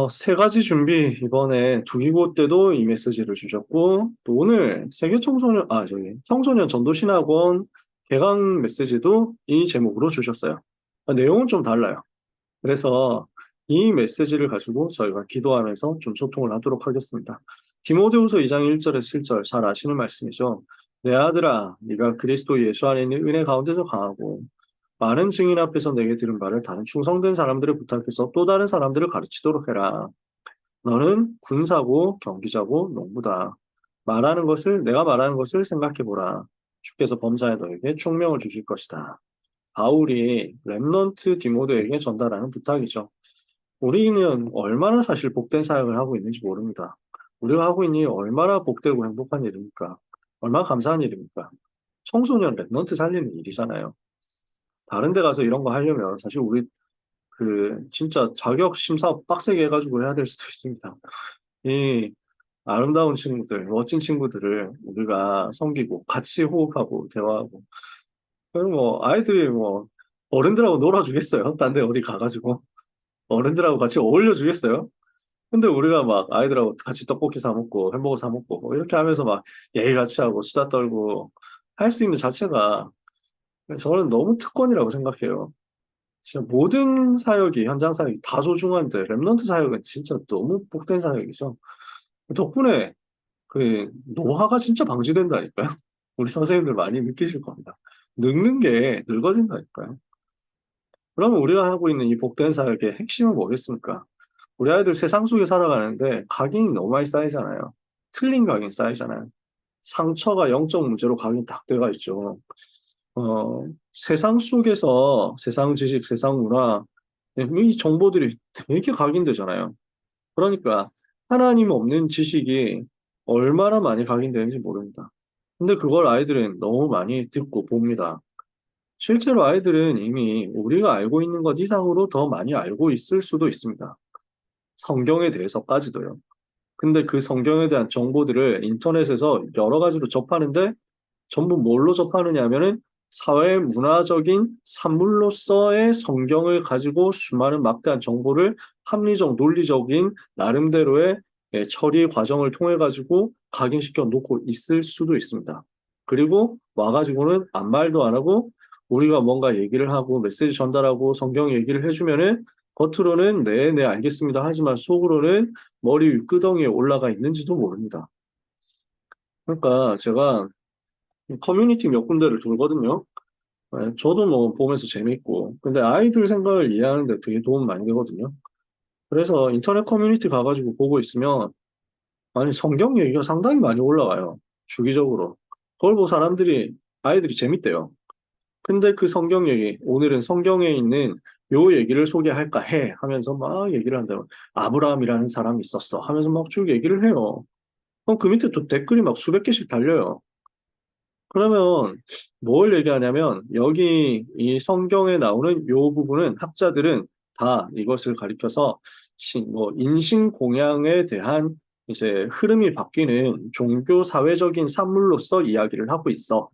세 가지 준비, 이번에 주기고 때도 이 메시지를 주셨고, 또 오늘 세계 청소년, 청소년 전도신학원 개강 메시지도 이 제목으로 주셨어요. 내용은 좀 달라요. 그래서 이 메시지를 가지고 저희가 기도하면서 좀 소통을 하도록 하겠습니다. 디모데후서 2장 1절에서 7절 잘 아시는 말씀이죠. 내 아들아, 네가 그리스도 예수 안에 있는 은혜 가운데서 강하고 많은 증인 앞에서 내게 들은 바를 다른 충성된 사람들을 부탁해서 또 다른 사람들을 가르치도록 해라. 너는 군사고 경기자고 농부다. 내가 말하는 것을 생각해보라. 주께서 범사에 너에게 총명을 주실 것이다. 바울이 렘넌트 디모데에게 전달하는 부탁이죠. 우리는 얼마나 사실 복된 사역을 하고 있는지 모릅니다. 우리가 하고 있는 일이 얼마나 복되고 행복한 일입니까? 얼마나 감사한 일입니까? 청소년 랩런트 살리는 일이잖아요. 다른 데 가서 이런 거 하려면 사실 우리 진짜 자격 심사 빡세게 해가지고 해야 될 수도 있습니다. 이 아름다운 친구들, 멋진 친구들을 우리가 섬기고 같이 호흡하고 대화하고 그리고 뭐 아이들이 뭐 어른들하고 놀아주겠어요? 딴 데 어디 가가지고 어른들하고 같이 어울려주겠어요? 근데 우리가 막 아이들하고 같이 떡볶이 사 먹고 햄버거 사 먹고 뭐 이렇게 하면서 막 얘기 같이 하고 수다 떨고 할 수 있는 자체가 저는 너무 특권이라고 생각해요. 진짜 모든 사역이 현장 사역이 다 소중한데 랩런트 사역은 진짜 너무 복된 사역이죠. 덕분에 노화가 진짜 방지된다니까요. 우리 선생님들 많이 느끼실 겁니다. 늙는 게 늙어진다니까요. 그러면 우리가 하고 있는 이 복된 사역의 핵심은 뭐겠습니까? 우리 아이들 세상 속에 살아가는데 각인이 너무 많이 쌓이잖아요. 틀린 각인 쌓이잖아요. 상처가 영적 문제로 각인 딱 돼가 있죠. 세상 속에서 세상 지식, 세상 문화, 이 정보들이 되게 각인되잖아요. 그러니까 하나님 없는 지식이 얼마나 많이 각인되는지 모릅니다. 근데 그걸 아이들은 너무 많이 듣고 봅니다. 실제로 아이들은 이미 우리가 알고 있는 것 이상으로 더 많이 알고 있을 수도 있습니다. 성경에 대해서까지도요. 근데 그 성경에 대한 정보들을 인터넷에서 여러 가지로 접하는데 전부 뭘로 접하느냐 하면은 사회 문화적인 산물로서의 성경을 가지고 수많은 막대한 정보를 합리적, 논리적인 나름대로의 처리 과정을 통해 가지고 각인시켜 놓고 있을 수도 있습니다. 그리고 와가지고는 아무 말도 안 하고 우리가 뭔가 얘기를 하고 메시지 전달하고 성경 얘기를 해주면은 겉으로는 네, 네, 알겠습니다. 하지만 속으로는 머리 윗구덩이에 올라가 있는지도 모릅니다. 그러니까 제가 커뮤니티 몇 군데를 돌거든요. 저도 뭐 보면서 재밌고, 근데 아이들 생각을 이해하는데 되게 도움 많이 되거든요. 그래서 인터넷 커뮤니티 가가지고 보고 있으면, 아니, 성경 얘기가 상당히 많이 올라와요. 주기적으로. 그걸 보고 아이들이 재밌대요. 근데 그 성경 얘기, 오늘은 성경에 있는 요 얘기를 소개할까 해 하면서 막 얘기를 한다면, 아브라함이라는 사람이 있었어 하면서 막 쭉 얘기를 해요. 그럼 그 밑에 또 댓글이 막 수백 개씩 달려요. 그러면 뭘 얘기하냐면 여기 이 성경에 나오는 요 부분은 학자들은 다 이것을 가리켜서 인신공양에 대한 이제 흐름이 바뀌는 종교 사회적인 산물로서 이야기를 하고 있어.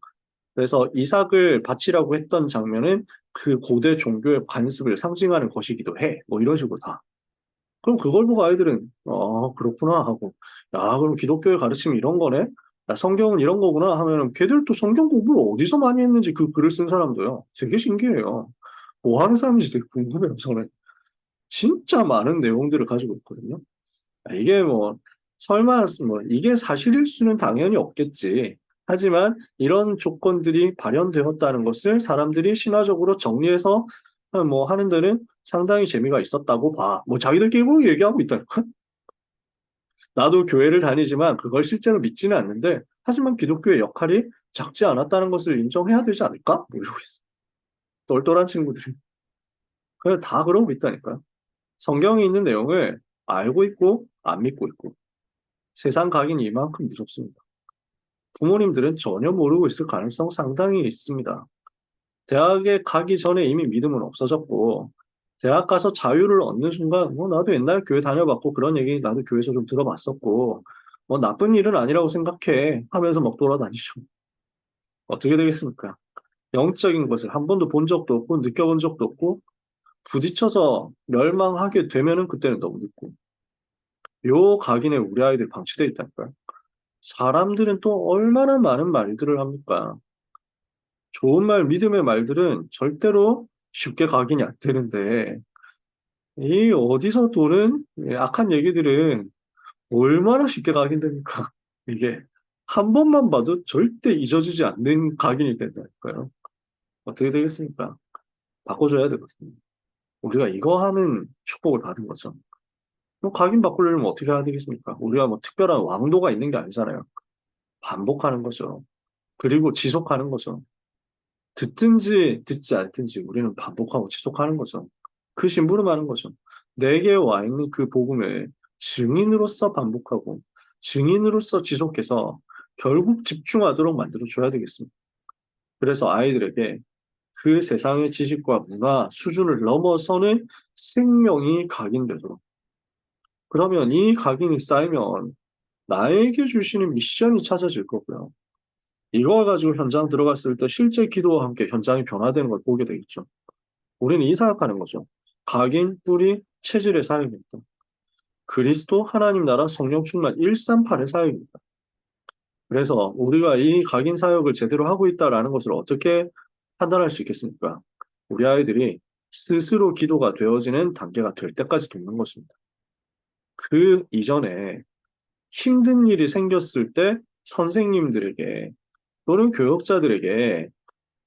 그래서 이삭을 바치라고 했던 장면은 그 고대 종교의 관습을 상징하는 것이기도 해. 뭐 이런 식으로 다. 그럼 그걸 보고 아이들은, 그렇구나 하고, 야, 그럼 기독교의 가르침이 이런 거네? 야, 성경은 이런 거구나 하면은 걔들도 성경 공부를 어디서 많이 했는지 그 글을 쓴 사람도요. 되게 신기해요. 뭐 하는 사람인지 되게 궁금해요, 저는. 진짜 많은 내용들을 가지고 있거든요. 이게 뭐, 설마, 뭐, 이게 사실일 수는 당연히 없겠지. 하지만 이런 조건들이 발현되었다는 것을 사람들이 신화적으로 정리해서 뭐 하는 데는 상당히 재미가 있었다고 봐. 뭐 자기들끼리 뭐 얘기하고 있다니까. 나도 교회를 다니지만 그걸 실제로 믿지는 않는데, 하지만 기독교의 역할이 작지 않았다는 것을 인정해야 되지 않을까? 뭐 이러고 있어. 똘똘한 친구들이. 그래, 다 그러고 있다니까요. 성경에 있는 내용을 알고 있고, 안 믿고 있고. 세상 각인이 이만큼 무섭습니다. 부모님들은 전혀 모르고 있을 가능성 상당히 있습니다. 대학에 가기 전에 이미 믿음은 없어졌고, 대학 가서 자유를 얻는 순간, 뭐, 나도 옛날 교회 다녀봤고, 그런 얘기 나도 교회에서 좀 들어봤었고, 뭐, 나쁜 일은 아니라고 생각해. 하면서 막 돌아다니죠. 어떻게 되겠습니까? 영적인 것을 한 번도 본 적도 없고, 느껴본 적도 없고, 부딪혀서 멸망하게 되면은 그때는 너무 늦고. 요 각인에 우리 아이들 방치돼 있다니까요. 사람들은 또 얼마나 많은 말들을 합니까? 좋은 말, 믿음의 말들은 절대로 쉽게 각인이 안 되는데, 이 어디서 도는 악한 얘기들은 얼마나 쉽게 각인됩니까? 이게 한 번만 봐도 절대 잊어지지 않는 각인이 된다니까요. 어떻게 되겠습니까? 바꿔줘야 되거든요. 우리가 이거 하는 축복을 받은 거죠. 뭐 각인 바꾸려면 어떻게 해야 되겠습니까? 우리가 뭐 특별한 왕도가 있는 게 아니잖아요. 반복하는 거죠. 그리고 지속하는 거죠. 듣든지 듣지 않든지 우리는 반복하고 지속하는 거죠. 그 심부름하는 거죠. 내게 와 있는 그 복음을 증인으로서 반복하고 증인으로서 지속해서 결국 집중하도록 만들어줘야 되겠습니다. 그래서 아이들에게 그 세상의 지식과 문화 수준을 넘어서는 생명이 각인되도록. 그러면 이 각인이 쌓이면 나에게 주시는 미션이 찾아질 거고요. 이걸 가지고 현장 들어갔을 때 실제 기도와 함께 현장이 변화되는 걸 보게 되겠죠. 우리는 이 사역하는 거죠. 각인, 뿌리, 체질의 사역입니다. 그리스도, 하나님 나라, 성령 충만 138의 사역입니다. 그래서 우리가 이 각인 사역을 제대로 하고 있다라는 것을 어떻게 판단할 수 있겠습니까? 우리 아이들이 스스로 기도가 되어지는 단계가 될 때까지 돕는 것입니다. 그 이전에 힘든 일이 생겼을 때 선생님들에게 또는 교역자들에게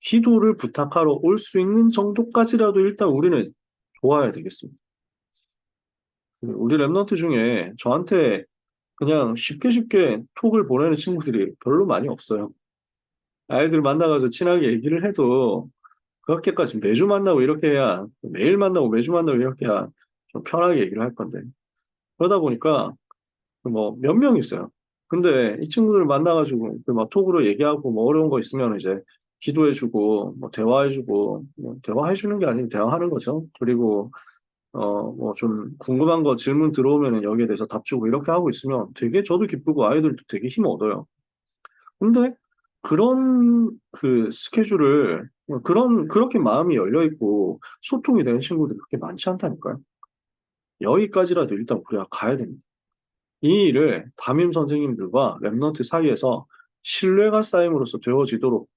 기도를 부탁하러 올 수 있는 정도까지라도 일단 우리는 도와야 되겠습니다. 우리 랩런트 중에 저한테 그냥 쉽게 쉽게 톡을 보내는 친구들이 별로 많이 없어요. 아이들 만나가지고 친하게 얘기를 해도 그렇게까지 매주 만나고 이렇게 해야, 매일 만나고 매주 만나고 이렇게 해야 좀 편하게 얘기를 할 건데. 그러다 보니까 뭐 몇 명 있어요. 근데 이 친구들 만나가지고 그막 톡으로 얘기하고 뭐 어려운 거 있으면 이제 기도해주고 뭐 대화해주고 뭐 대화해주는 게 아니고 대화하는 거죠. 그리고 뭐 좀 궁금한 거 질문 들어오면은 여기에 대해서 답 주고 이렇게 하고 있으면 되게 저도 기쁘고 아이들도 되게 힘 얻어요. 근데 그런 그 스케줄을 그렇게 마음이 열려 있고 소통이 되는 친구들이 그렇게 많지 않다니까요. 여기까지라도 일단 우리가 가야 됩니다. 이 일을 담임 선생님들과 랩런트 사이에서 신뢰가 쌓임으로써 되어지도록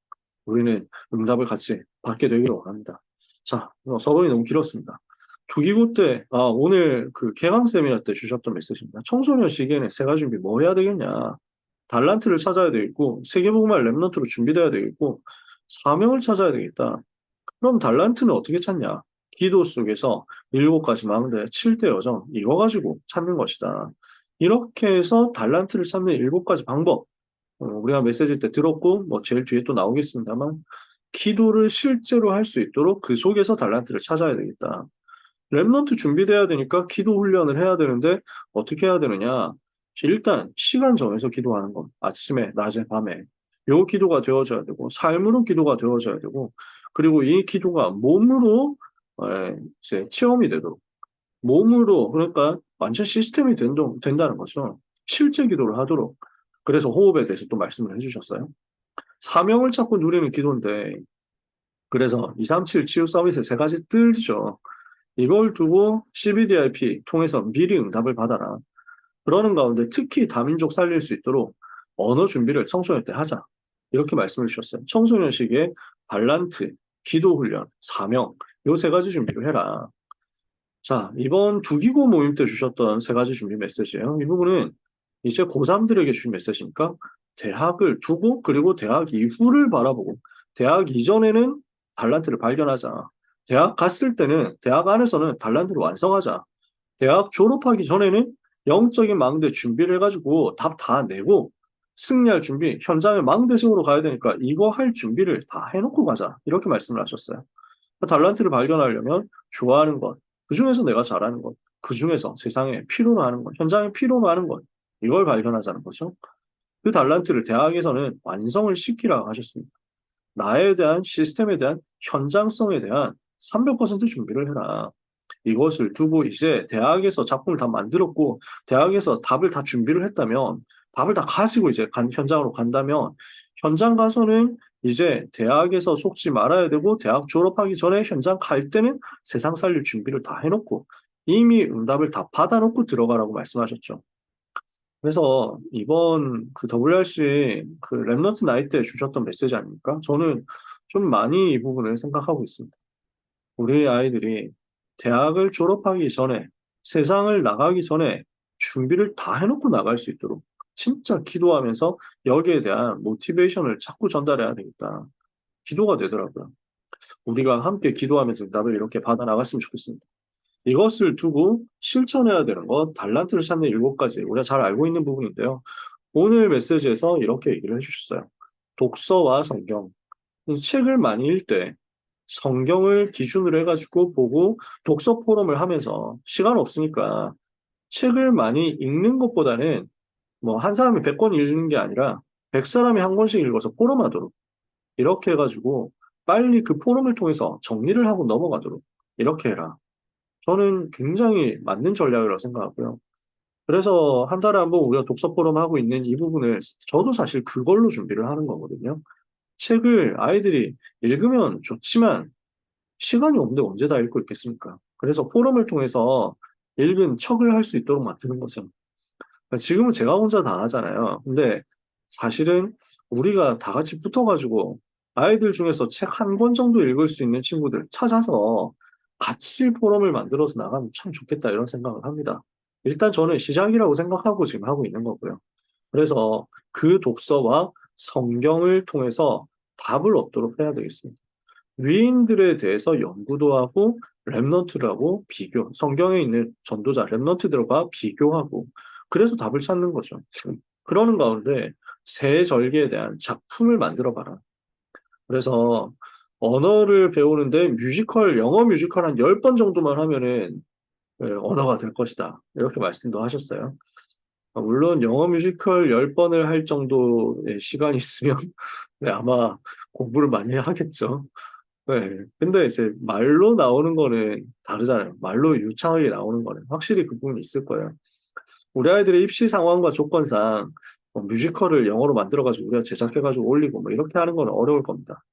우리는 응답을 같이 받게 되기를 원합니다. 자, 서론이 너무 길었습니다. 주기고 때, 오늘 그 개강 세미나 때 주셨던 메시지입니다. 청소년 시기에는 세 가지 준비 뭐 해야 되겠냐. 달란트를 찾아야 되겠고, 세계복음할 랩런트로 준비돼야 되겠고, 사명을 찾아야 되겠다. 그럼 달란트는 어떻게 찾냐? 기도 속에서 7가지 망대, 7대 여정, 이거 가지고 찾는 것이다. 이렇게 해서 달란트를 찾는 7가지 방법, 우리가 메시지 때 들었고, 뭐 제일 뒤에 또 나오겠습니다만, 기도를 실제로 할 수 있도록 그 속에서 달란트를 찾아야 되겠다. 랩넌트 준비돼야 되니까 기도 훈련을 해야 되는데 어떻게 해야 되느냐? 일단 시간 정해서 기도하는 것. 아침에, 낮에, 밤에. 요 기도가 되어져야 되고 삶으로 기도가 되어져야 되고 그리고 이 기도가 몸으로 이제 체험이 되도록 몸으로 그러니까 완전 시스템이 된다는 거죠. 실제 기도를 하도록. 그래서 호흡에 대해서 또 말씀을 해주셨어요. 사명을 찾고 누리는 기도인데 그래서 237 치유 서비스 세 가지 뜰죠. 이걸 두고 CBDIP 통해서 미리 응답을 받아라. 그러는 가운데 특히 다민족 살릴 수 있도록 언어 준비를 청소년 때 하자. 이렇게 말씀을 주셨어요. 청소년 시기에 발란트, 기도 훈련, 사명, 요 세 가지 준비를 해라. 자, 이번 주기고 모임 때 주셨던 세 가지 준비 메시지예요. 이 부분은 이제 고3들에게 주신 메시지니까 대학을 두고 그리고 대학 이후를 바라보고 대학 이전에는 달란트를 발견하자. 대학 갔을 때는 대학 안에서는 달란트를 완성하자. 대학 졸업하기 전에는 영적인 망대 준비를 해가지고 답 다 내고 승리할 준비, 현장에 망대식으로 가야 되니까 이거 할 준비를 다 해놓고 가자. 이렇게 말씀을 하셨어요. 달란트를 발견하려면 좋아하는 것, 그 중에서 내가 잘하는 것, 그 중에서 세상에 필요로 하는 것, 현장에 필요로 하는 것, 이걸 발견하자는 거죠. 그 달란트를 대학에서는 완성을 시키라고 하셨습니다. 나에 대한 시스템에 대한 현장성에 대한 300% 준비를 해라. 이것을 두고 이제 대학에서 작품을 다 만들었고 대학에서 답을 다 준비를 했다면 답을 다 가지고 이제 현장으로 간다면 현장 가서는 이제 대학에서 속지 말아야 되고 대학 졸업하기 전에 현장 갈 때는 세상 살릴 준비를 다 해놓고 이미 응답을 다 받아놓고 들어가라고 말씀하셨죠. 그래서 이번 그 WRC 그 랩넌트 나이 때 주셨던 메시지 아닙니까? 저는 좀 많이 이 부분을 생각하고 있습니다. 우리 아이들이 대학을 졸업하기 전에 세상을 나가기 전에 준비를 다 해놓고 나갈 수 있도록 진짜 기도하면서 여기에 대한 모티베이션을 자꾸 전달해야 되겠다. 기도가 되더라고요. 우리가 함께 기도하면서 응답을 이렇게 받아 나갔으면 좋겠습니다. 이것을 두고 실천해야 되는 것, 달란트를 찾는 7가지, 우리가 잘 알고 있는 부분인데요. 오늘 메시지에서 이렇게 얘기를 해주셨어요. 독서와 성경. 이 책을 많이 읽을 때 성경을 기준으로 해가지고 보고 독서 포럼을 하면서 시간 없으니까 책을 많이 읽는 것보다는 뭐 한 사람이 100권 읽는 게 아니라 100사람이 한 권씩 읽어서 포럼하도록 이렇게 해가지고 빨리 그 포럼을 통해서 정리를 하고 넘어가도록 이렇게 해라. 저는 굉장히 맞는 전략이라고 생각하고요. 그래서 한 달에 한 번 우리가 독서 포럼 하고 있는 이 부분을 저도 사실 그걸로 준비를 하는 거거든요. 책을 아이들이 읽으면 좋지만 시간이 없는데 언제 다 읽고 있겠습니까? 그래서 포럼을 통해서 읽은 척을 할 수 있도록 만드는 거죠. 지금은 제가 혼자 다 하잖아요. 근데 사실은 우리가 다 같이 붙어가지고 아이들 중에서 책 한 권 정도 읽을 수 있는 친구들 찾아서 같이 포럼을 만들어서 나가면 참 좋겠다 이런 생각을 합니다. 일단 저는 시작이라고 생각하고 지금 하고 있는 거고요. 그래서 그 독서와 성경을 통해서 답을 얻도록 해야 되겠습니다. 위인들에 대해서 연구도 하고 랩넌트라고 비교, 성경에 있는 전도자 랩넌트들과 비교하고 그래서 답을 찾는 거죠. 그러는 가운데 새 절기에 대한 작품을 만들어 봐라. 그래서 언어를 배우는데 뮤지컬, 영어 뮤지컬 한 10번 정도만 하면은 언어가 될 것이다. 이렇게 말씀도 하셨어요. 물론 영어 뮤지컬 10번을 할 정도의 시간이 있으면 네, 아마 공부를 많이 하겠죠. 네. 근데 이제 말로 나오는 거는 다르잖아요. 말로 유창하게 나오는 거는 확실히 그 부분이 있을 거예요. 우리 아이들의 입시 상황과 조건상 뮤지컬을 영어로 만들어가지고 우리가 제작해가지고 올리고 뭐 이렇게 하는 건 어려울 겁니다.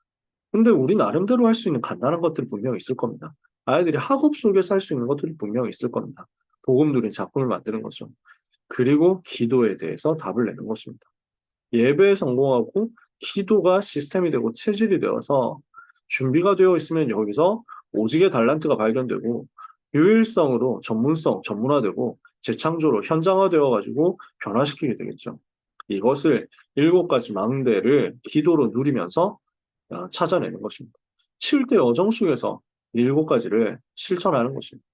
근데 우리 나름대로 할 수 있는 간단한 것들이 분명히 있을 겁니다. 아이들이 학업 속에서 할 수 있는 것들이 분명히 있을 겁니다. 복음 누린 작품을 만드는 거죠. 그리고 기도에 대해서 답을 내는 것입니다. 예배에 성공하고 기도가 시스템이 되고 체질이 되어서 준비가 되어 있으면 여기서 오직의 달란트가 발견되고 유일성으로 전문성, 전문화되고 재창조로 현장화되어 가지고 변화시키게 되겠죠. 이것을 7가지 망대를 기도로 누리면서 찾아내는 것입니다. 7대 어정 속에서 7가지를 실천하는 것입니다.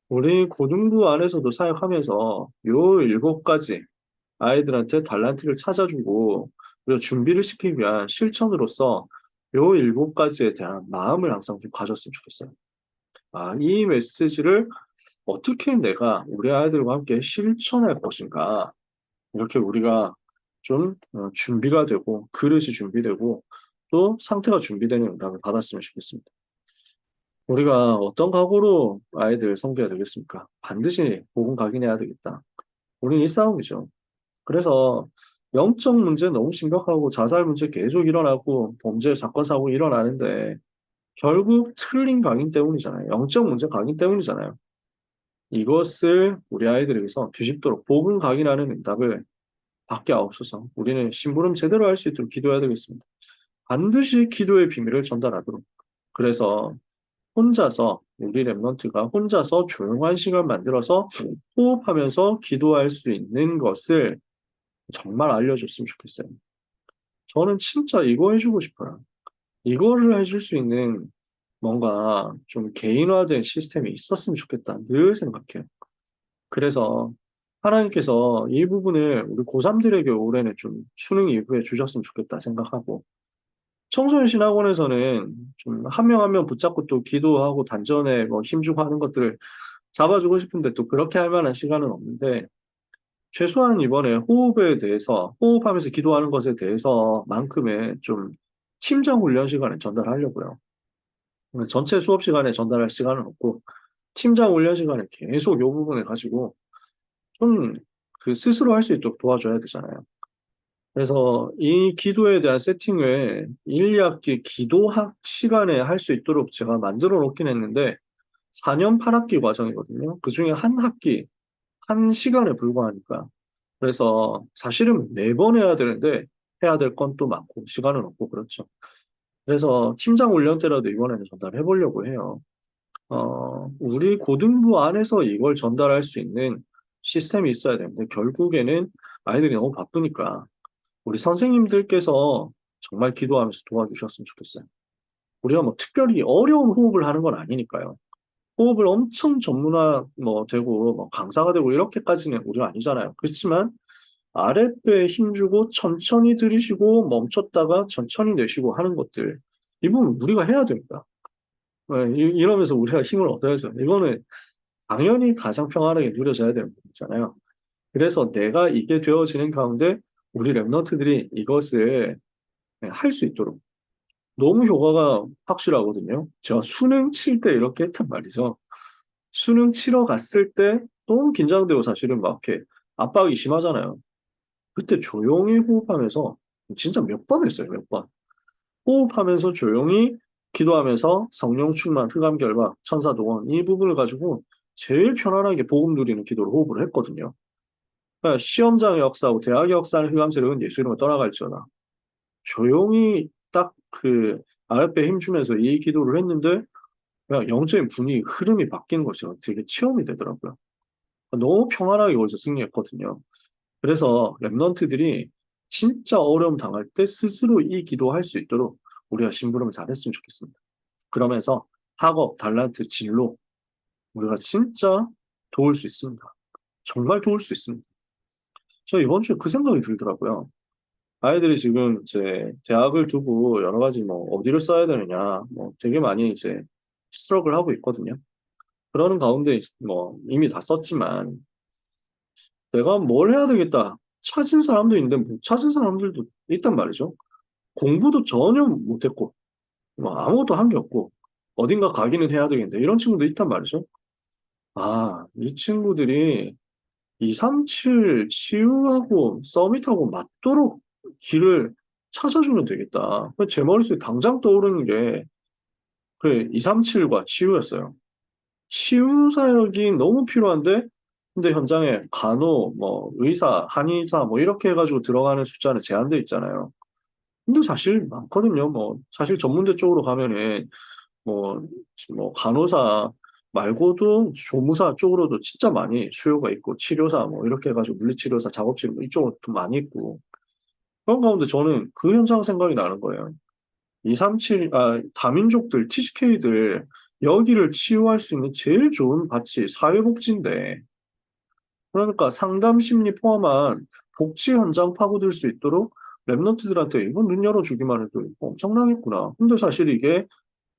우리 고등부 안에서도 사역하면서 요 7가지 아이들한테 달란트를 찾아주고 그리고 준비를 시키기 위한 실천으로서 요 7가지에 대한 마음을 항상 좀 가졌으면 좋겠어요. 아, 이 메시지를 어떻게 내가 우리 아이들과 함께 실천할 것인가. 이렇게 우리가 좀 준비가 되고 그릇이 준비되고 또 상태가 준비되는 응답을 받았으면 좋겠습니다. 우리가 어떤 각오로 아이들 섬겨야 되겠습니까? 반드시 복음 각인해야 되겠다. 우리는 이 싸움이죠. 그래서 영적 문제 너무 심각하고 자살 문제 계속 일어나고 범죄 사건 사고 일어나는데 결국 틀린 각인 때문이잖아요. 영적 문제 각인 때문이잖아요. 이것을 우리 아이들에게서 뒤집도록 복음 각인하는 응답을 받게 하옵소서. 우리는 심부름 제대로 할 수 있도록 기도해야 되겠습니다. 반드시 기도의 비밀을 전달하도록. 그래서 혼자서 우리 랩런트가 혼자서 조용한 시간 만들어서 호흡하면서 기도할 수 있는 것을 정말 알려줬으면 좋겠어요. 저는 진짜 이거 해주고 싶어요. 이거를 해줄 수 있는 뭔가 좀 개인화된 시스템이 있었으면 좋겠다. 늘 생각해요. 그래서 하나님께서 이 부분을 우리 고3들에게 올해는 좀 수능 이후에 주셨으면 좋겠다 생각하고 청소년 신학원에서는 좀 한 명 한 명 붙잡고 또 기도하고 단전에 뭐 힘주고 하는 것들을 잡아주고 싶은데 또 그렇게 할 만한 시간은 없는데 최소한 이번에 호흡에 대해서, 호흡하면서 기도하는 것에 대해서만큼의 좀 침정 훈련 시간에 전달하려고요. 전체 수업 시간에 전달할 시간은 없고, 팀장 훈련 시간에 계속 이 부분을 가지고 좀 그 스스로 할 수 있도록 도와줘야 되잖아요. 그래서 이 기도에 대한 세팅을 1, 2학기 기도학 시간에 할 수 있도록 제가 만들어 놓긴 했는데, 4년 8학기 과정이거든요. 그중에 한 학기, 한 시간에 불과하니까. 그래서 사실은 매번 해야 되는데 해야 될 건 또 많고 시간은 없고 그렇죠. 그래서 팀장 훈련 때라도 이번에는 전달해 보려고 해요. 우리 고등부 안에서 이걸 전달할 수 있는 시스템이 있어야 되는데 결국에는 아이들이 너무 바쁘니까 우리 선생님들께서 정말 기도하면서 도와주셨으면 좋겠어요. 우리가 뭐 특별히 어려운 호흡을 하는 건 아니니까요. 호흡을 엄청 전문화 뭐 되고 뭐 강사가 되고 이렇게까지는 우리가 아니잖아요. 그렇지만 아랫배에 힘주고 천천히 들이쉬고 멈췄다가 천천히 내쉬고 하는 것들 이 부분 우리가 해야 됩니다. 네, 이러면서 우리가 힘을 얻어야죠. 이거는 당연히 가장 평안하게 누려져야 되는 부분이잖아요. 그래서 내가 이게 되어지는 가운데 우리 랩런트들이 이것을 할 수 있도록 너무 효과가 확실하거든요. 제가 수능 칠 때 이렇게 했단 말이죠. 수능 치러 갔을 때 너무 긴장되고 사실은 막 이렇게 압박이 심하잖아요. 그때 조용히 호흡하면서 진짜 몇 번 했어요, 몇 번. 호흡하면서 조용히 기도하면서 성령 충만, 흑암 결박, 천사 동원 이 부분을 가지고 제일 편안하게 복음 누리는 기도를 호흡을 했거든요. 그러니까 시험장의 역사하고 대학의 역사는 흑암 세력은 예수 이름을 떠나갈지어다. 조용히 딱 그 아랫배에 힘주면서 이 기도를 했는데 그냥 영적인 분위기, 흐름이 바뀌는 것이 되게 체험이 되더라고요. 너무 평안하게 거기서 승리했거든요. 그래서 랩런트들이 진짜 어려움 당할 때 스스로 이 기도할 수 있도록 우리가 심부름을 잘했으면 좋겠습니다. 그러면서 학업, 달란트, 진로 우리가 진짜 도울 수 있습니다. 정말 도울 수 있습니다. 저 이번 주에 그 생각이 들더라고요. 아이들이 지금 이제 대학을 두고 여러 가지 뭐 어디를 써야 되느냐 뭐 되게 많이 이제 스트럭을 하고 있거든요. 그러는 가운데 뭐 이미 다 썼지만 내가 뭘 해야 되겠다 찾은 사람도 있는데 못 찾은 사람들도 있단 말이죠. 공부도 전혀 못했고 뭐 아무것도 한 게 없고 어딘가 가기는 해야 되겠는데 이런 친구도 있단 말이죠. 아, 이 친구들이 237 치유하고 서밋하고 맞도록 길을 찾아주면 되겠다. 제 머릿속에 당장 떠오르는 게 그 237과 치유였어요. 치유 사역이 너무 필요한데 근데 현장에 간호, 뭐 의사, 한의사 뭐 이렇게 해가지고 들어가는 숫자는 제한돼 있잖아요. 근데 사실 많거든요. 뭐 사실 전문대 쪽으로 가면은 뭐, 뭐 간호사 말고도 조무사 쪽으로도 진짜 많이 수요가 있고 치료사 뭐 이렇게 해가지고 물리치료사, 작업치료 뭐 이쪽으로 도 많이 있고 그런 가운데 저는 그 현상 생각이 나는 거예요. 237, 다민족들, TCK들 여기를 치유할 수 있는 제일 좋은 밭이 사회복지인데 그러니까 상담 심리 포함한 복지 현장 파고들 수 있도록 랩런트들한테 이건 눈 열어주기만 해도 엄청나겠구나. 근데 사실 이게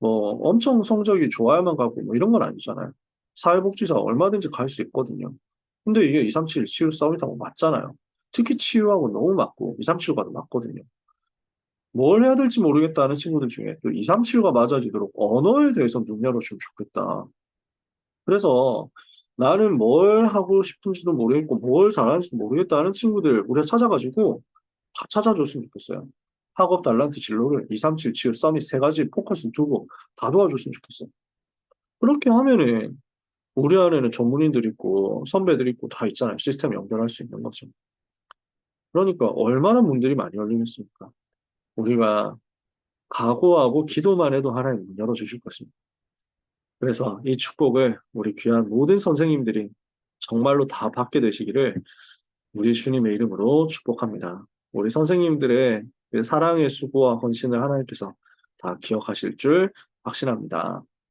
뭐 엄청 성적이 좋아야만 가고 뭐 이런 건 아니잖아요. 사회복지사 얼마든지 갈 수 있거든요. 근데 이게 237 치유 서밋하고 맞잖아요. 특히 치유하고 너무 맞고 237과도 맞거든요. 뭘 해야 될지 모르겠다는 친구들 중에 또 237과 맞아지도록 언어에 대해서 눈 열어주면 좋겠다. 그래서 나는 뭘 하고 싶은지도 모르겠고 뭘 잘하는지도 모르겠다는 친구들 우리가 찾아가지고 다 찾아줬으면 좋겠어요. 학업 달란트 진로를 237 치유 서밋 세 가지 포커스 두고 다 도와줬으면 좋겠어요. 그렇게 하면은 우리 안에는 전문인들 있고 선배들 있고 다 있잖아요. 시스템 연결할 수 있는 거죠. 그러니까 얼마나 문들이 많이 열리겠습니까? 우리가 각오하고 기도만 해도 하나님 문 열어주실 것입니다. 그래서 이 축복을 우리 귀한 모든 선생님들이 정말로 다 받게 되시기를 우리 주님의 이름으로 축복합니다. 우리 선생님들의 그 사랑의 수고와 헌신을 하나님께서 다 기억하실 줄 확신합니다.